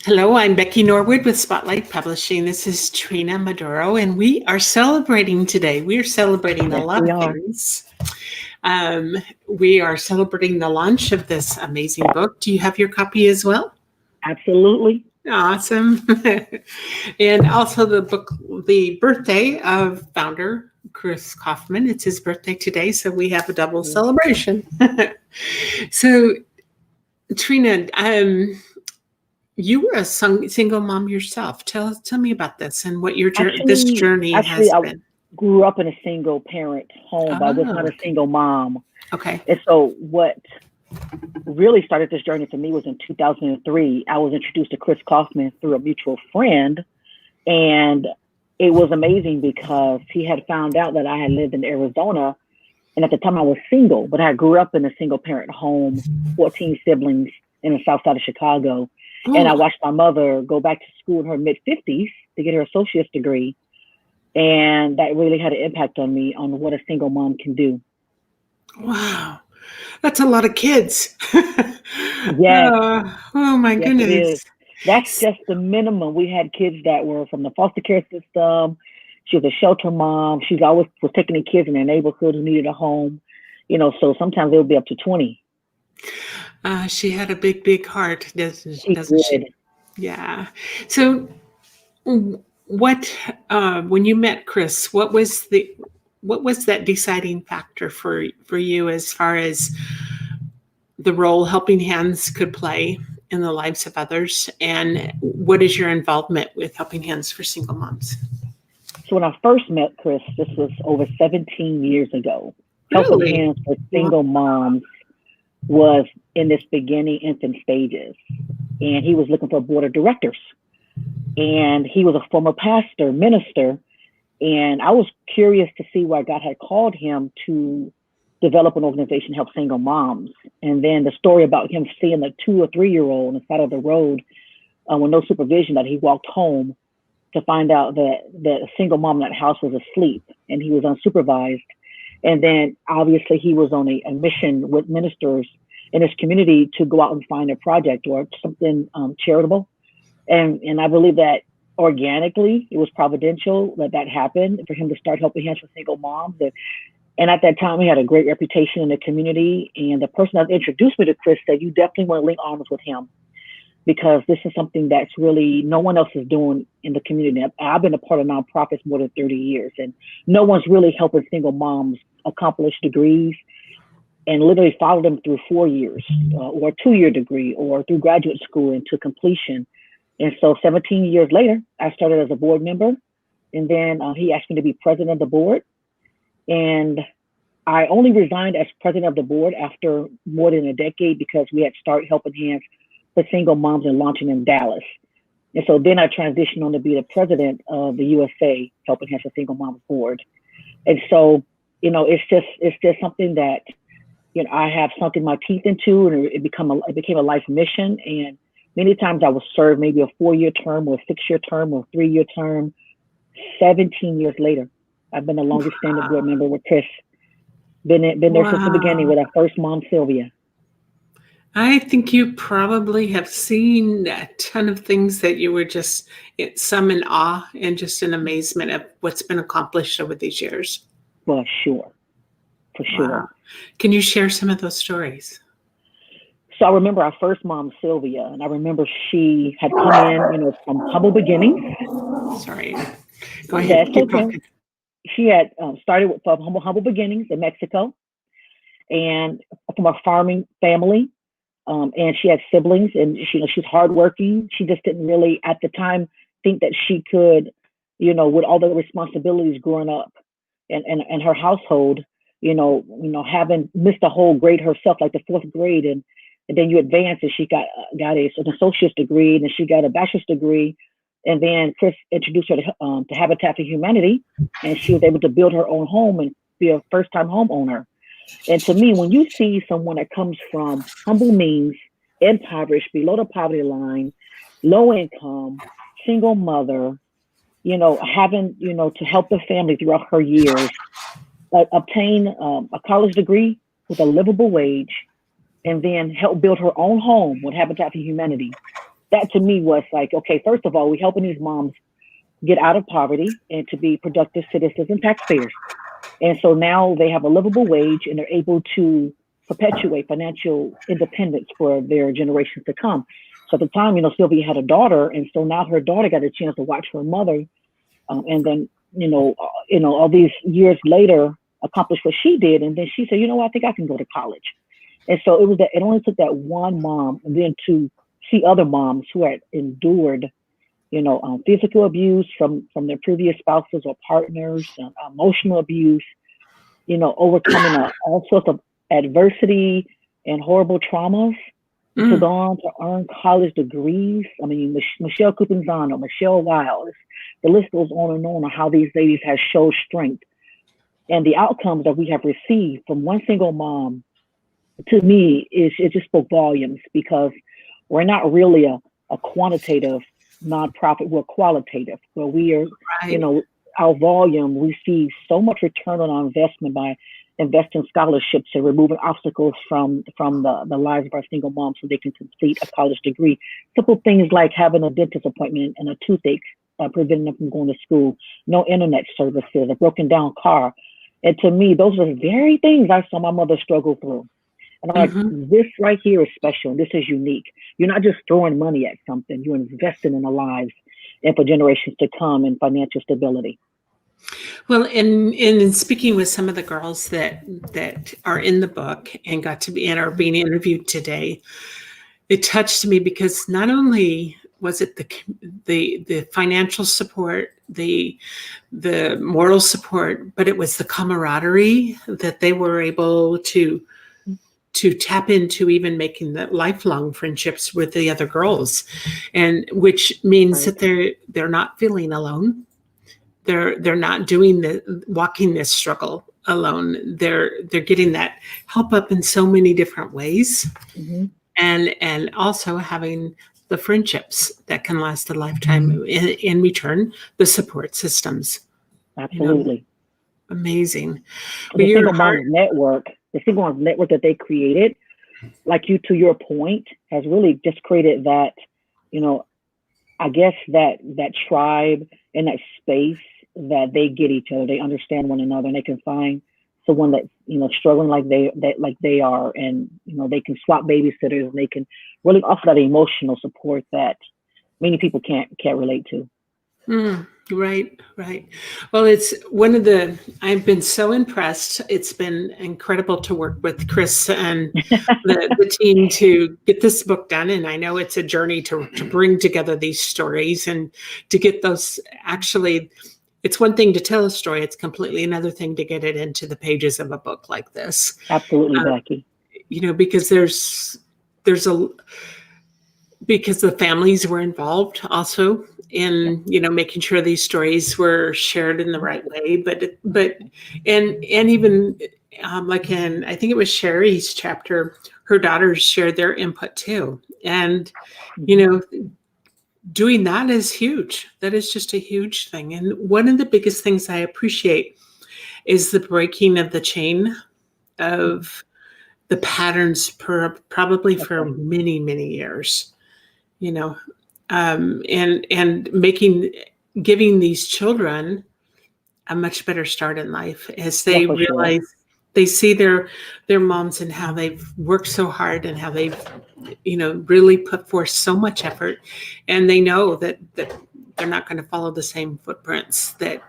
Hello, I'm Becky Norwood with Spotlight Publishing. This is Trina Maduro, and we are celebrating today. We are celebrating a Yes, lot we of are. things. We are celebrating the launch of this amazing book. Do you have your copy as well? Absolutely. Awesome. And also the birthday of founder Chris Kaufman. It's his birthday today, so we have a double Yeah. celebration. So, Trina, you were a single mom yourself. Tell me about this and what this Actually, journey actually, has I been. grew up in a single parent home, but I was not Oh, a okay. single mom. Okay. And so what really started this journey for me was in 2003. I was introduced to Chris Kaufman through a mutual friend. And it was amazing because he had found out that I had lived in Arizona. And at the time I was single, but I grew up in a single parent home, 14 siblings in the south side of Chicago. And I Oh, watched my mother go back to school in her mid 50s to get her associate's degree. And that really had an impact on me on what a single mom can do. wow. That's a lot of kids. Yes, Oh my yes, it is. goodness. That's just the minimum. We had kids that were from the foster care system. She was a shelter mom. She's always was taking the kids in their neighborhood who needed a home. So sometimes it would be up to 20. She had a big heart, She doesn't she? did. Yeah. So, what when you met Chris? What was that deciding factor for you as far as the role helping hands could play in the lives of others, and what is your involvement with Helping Hands for single moms? So when I first met Chris, this was over 17 years ago. Helping Really? Hands for Wow. Single Moms was in its beginning infant stages. And he was looking for a board of directors. And he was a former pastor, minister. And I was curious to see why God had called him to develop an organization to help single moms. And then the story about him seeing a 2 or 3 year old on the side of the road with no supervision, that he walked home to find out that a single mom in that house was asleep and he was unsupervised. And then obviously he was on a mission with ministers in his community to go out and find a project or something charitable. And I believe that organically it was providential that happened for him to start helping hands for single moms. And at that time, he had a great reputation in the community. And the person that introduced me to Chris said, "You definitely want to link arms with him because this is something that's really no one else is doing in the community." I've been a part of nonprofits more than 30 years, and no one's really helping single moms accomplish degrees and literally follow them through 4 years or a 2 year degree or through graduate school into completion. And so 17 years later, I started as a board member, and then he asked me to be president of the board. And I only resigned as president of the board after more than a decade because we had started Helping Hands for Single Moms and launching in Dallas. And so then I transitioned on to be the president of the USA Helping Hands for Single Moms board. And so, it's just something that, I have sunk in my teeth into, and it became a life mission. And many times I was served maybe a 4 year term or a 6 year term or a 3 year term. 17 years later, I've been the longest standing board member with Chris. Been there since the beginning Wow. with our first mom, Sylvia. I think you probably have seen a ton of things that you were just some in awe and just in amazement of what's been accomplished over these years. For sure, for Wow. sure. Can you share some of those stories? So I remember our first mom, Sylvia, and I remember she had come in, from humble beginnings. Sorry. Go ahead. That's Keep okay. talking. She had started from humble beginnings in Mexico, and from a farming family. And she had siblings, and she's hardworking. She just didn't really, at the time, think that she could, with all the responsibilities growing up, and her household, having missed a whole grade herself, like the fourth grade, and then you advance, and she got an associate's degree, and then she got a bachelor's degree, and then Chris introduced her to Habitat for Humanity, and she was able to build her own home and be a first-time homeowner. And to me, when you see someone that comes from humble means, impoverished, below the poverty line, low income, single mother, having, to help the family throughout her years, obtain a college degree with a livable wage, and then help build her own home with Habitat for Humanity. that to me was like, okay, first of all, we're helping these moms get out of poverty and to be productive citizens and taxpayers. And so now they have a livable wage and they're able to perpetuate financial independence for their generations to come. So at the time, Sylvia had a daughter, and so now her daughter got a chance to watch her mother, and then all these years later, accomplish what she did, and then she said, I think I can go to college. And so it was that it only took that one mom, and then to see other moms who had endured, physical abuse from their previous spouses or partners, emotional abuse, overcoming all sorts of adversity and horrible traumas to go on to earn college degrees. I mean, Michelle Kupinzano, Michelle Wiles, the list goes on how these ladies have shown strength. And the outcomes that we have received from one single mom, to me, it just spoke volumes, because we're not really a quantitative nonprofit, we're qualitative, where we are, Right. our volume, we see so much return on our investment by investing in scholarships and removing obstacles from the lives of our single moms so they can complete a college degree. Simple things like having a dentist appointment and a toothache, preventing them from going to school, no internet services, a broken down car. And to me, those are the very things I saw my mother struggle through. And I'm like, this right here is special. This is unique. You're not just throwing money at something. You're investing in the lives and for generations to come in financial stability. Well, in speaking with some of the girls that are in the book and got to be and are being interviewed today, it touched me because not only was it the financial support, the moral support, but it was the camaraderie that they were able to tap into, even making the lifelong friendships with the other girls, and which means Right. that they're not feeling alone. They're not walking this struggle alone. They're getting that help up in so many different ways, Mm-hmm. and also having the friendships that can last a lifetime. In return, the support systems. Absolutely. Amazing. Well, The your single heart. moms network, that they created, like you, to your point, has really just created that, you know, I guess that tribe and that space that they get each other. They understand one another, and they can find someone that's struggling like they are, and they can swap babysitters, and they can really offer that emotional support that many people can't relate to. Right, right. Well, it's I've been so impressed. It's been incredible to work with Chris and the team to get this book done. And I know it's a journey to bring together these stories and to get those. Actually, it's one thing to tell a story. It's completely another thing to get it into the pages of a book like this. Absolutely, Uh, Becky. because there's a because the families were involved also Yeah. in making sure these stories were shared in the right way, but and even like in, I think it was Sherry's chapter, her daughters shared their input too, and you Mhm. know doing that is huge. That is just a huge thing. And one of the biggest things I appreciate is the breaking of the chain Mhm. of the patterns probably That's for right. many years, you know and giving these children a much better start in life as Yeah, they for sure. realize, they see their moms and how they've worked so hard and how they've really put forth so much effort, and they know that they're not going to follow the same footprints that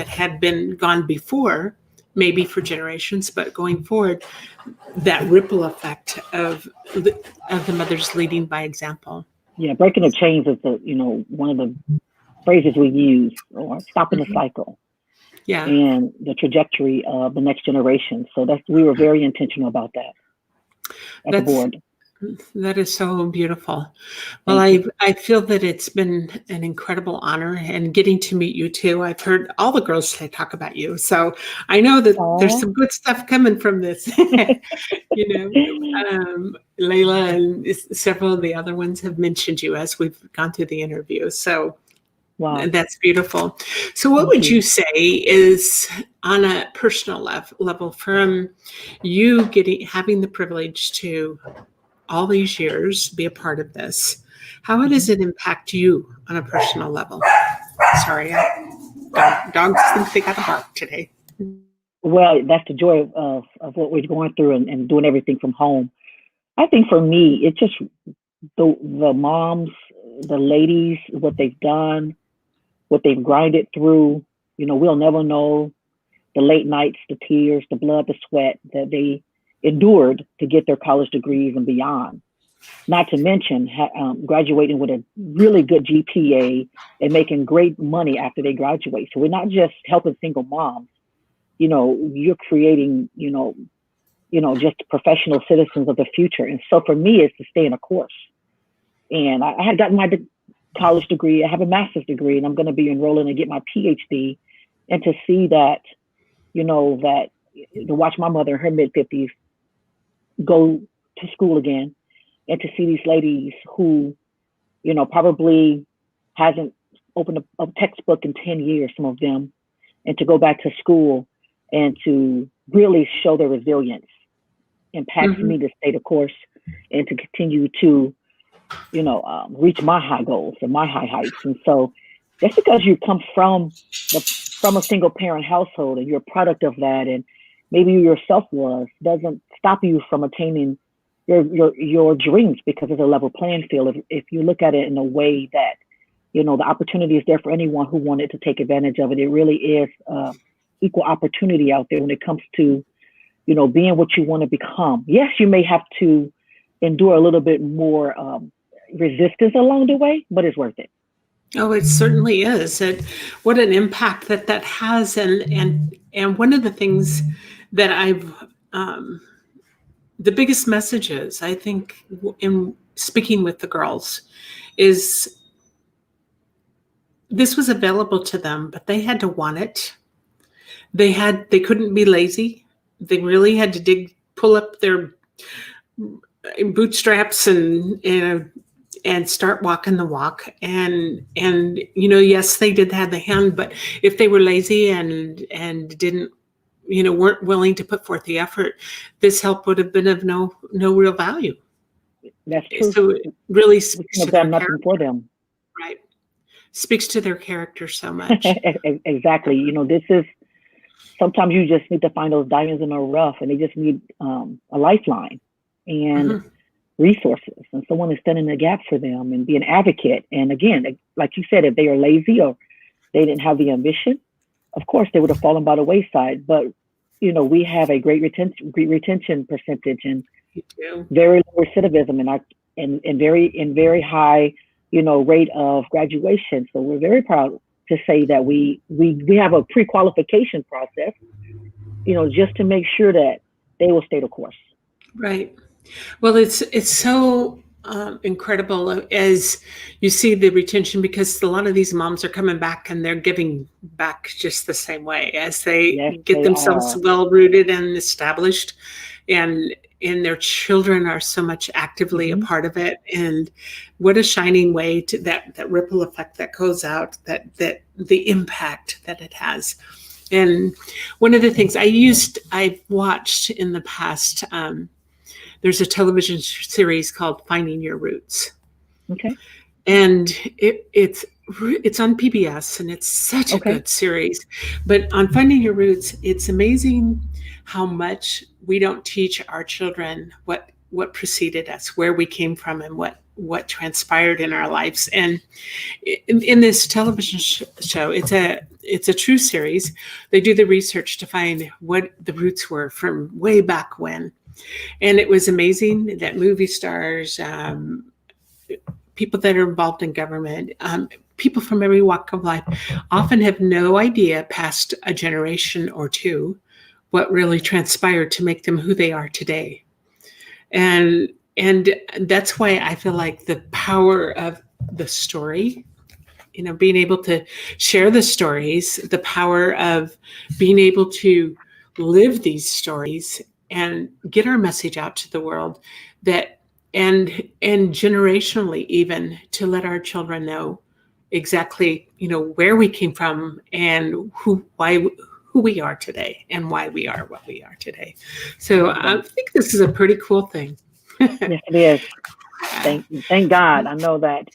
had been gone before, maybe for generations, but going forward, that ripple effect of the mothers leading by example. Yeah, breaking the chains is one of the phrases we use, or stopping the Mhm. cycle Yeah, and the trajectory of the next generation. So we were very intentional about that at the that's board. that is so beautiful. Well, Thank you. I feel that it's been an incredible honor, and getting to meet you too. I've heard all the girls say talk about you, so I know that there's Oh, some good stuff coming from this. Layla and several of the other ones have mentioned you as we've gone through the interview, so wow. that's beautiful. So, what Thank would you. you say is, on a personal level, from you having the privilege to all these years, be a part of this. How does it impact you on a personal level? Sorry, dogs think they got to bark today. Well, that's the joy of what we're going through and doing everything from home. I think for me, it's just the moms, the ladies, what they've done, what they've grinded through. We'll never know the late nights, the tears, the blood, the sweat that they endured to get their college degrees and beyond. Not to mention graduating with a really good GPA and making great money after they graduate. So we're not just helping single moms. You're creating, just professional citizens of the future. And so for me, it's to stay in a course. And I had gotten my college degree. I have a master's degree, and I'm going to be enrolling and get my PhD. And to see that, that to watch my mother in her mid-50s go to school again, and to see these ladies who, probably hasn't opened a textbook in 10 years, some of them, and to go back to school and to really show their resilience impacts me to stay the course and to continue to, reach my high goals and my high heights. And so just because you come from a single parent household and you're a product of that, and maybe you yourself doesn't stop you from attaining your dreams, because it's a level playing field. If you look at it in a way that, the opportunity is there for anyone who wanted to take advantage of it. It really is equal opportunity out there when it comes to, being what you want to become. Yes, you may have to endure a little bit more resistance along the way, but it's worth it. Oh, it certainly is. What an impact that has, and one of the things that the biggest messages I think in speaking with the girls is this was available to them, but they had to want it. They couldn't be lazy. They really had to pull up their bootstraps and start walking the walk. And yes, they did have the hand, but if they were lazy and didn't, weren't willing to put forth the effort, this help would have been of no real value. That's true. So it really speaks to their nothing for them. Right. Speaks to their character so much. Exactly. This is, sometimes you just need to find those diamonds in the rough, and they just need a lifeline and resources, and someone is standing in the gap for them and be an advocate. And again, like you said, if they are lazy or they didn't have the ambition, of course they would have fallen by the wayside. But we have a great retention percentage and very low recidivism and very high rate of graduation. So we're very proud to say that we have a pre-qualification process, just to make sure that they will stay the course. Right. Well, it's so incredible as you see the retention, because a lot of these moms are coming back and they're giving back just the same way as they get themselves well rooted and established, and their children are so much actively a part of it. And what a shining way to that ripple effect that goes out, that the impact that it has. And one of the things I've watched in the past, there's a television series called Finding Your Roots. Okay. And it's on PBS, and it's such a good series. But on Finding Your Roots, it's amazing how much we don't teach our children what preceded us, where we came from, and what transpired in our lives. And in this television show, it's a true series. They do the research to find what the roots were from way back when. And it was amazing that movie stars, people that are involved in government, people from every walk of life often have no idea past a generation or two what really transpired to make them who they are today. And that's why I feel like the power of the story, being able to share the stories, the power of being able to live these stories and get our message out to the world, that and generationally, even to let our children know exactly where we came from and who we are today and why we are what we are today. So I think this is a pretty cool thing. Yes, it is. Thank God. I know that,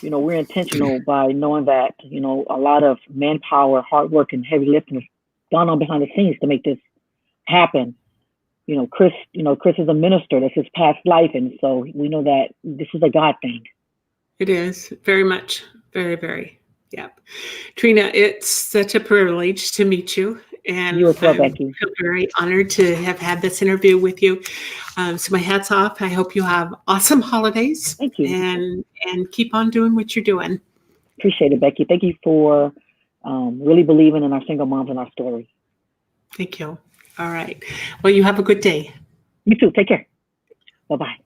we're intentional by knowing that, a lot of manpower, hard work, and heavy lifting has gone on behind the scenes to make this happen. Chris is a minister. That's his past life. And so we know that this is a God thing. It is very much, very, very. Yeah. Trina, it's such a privilege to meet you. And You as well, I Becky. feel very honored to have had this interview with you. So my hat's off. I hope you have awesome holidays Thank you. and keep on doing what you're doing. Appreciate it, Becky. Thank you for really believing in our single moms and our story. Thank you. All right. Well, you have a good day. You too. Take care. Bye-bye.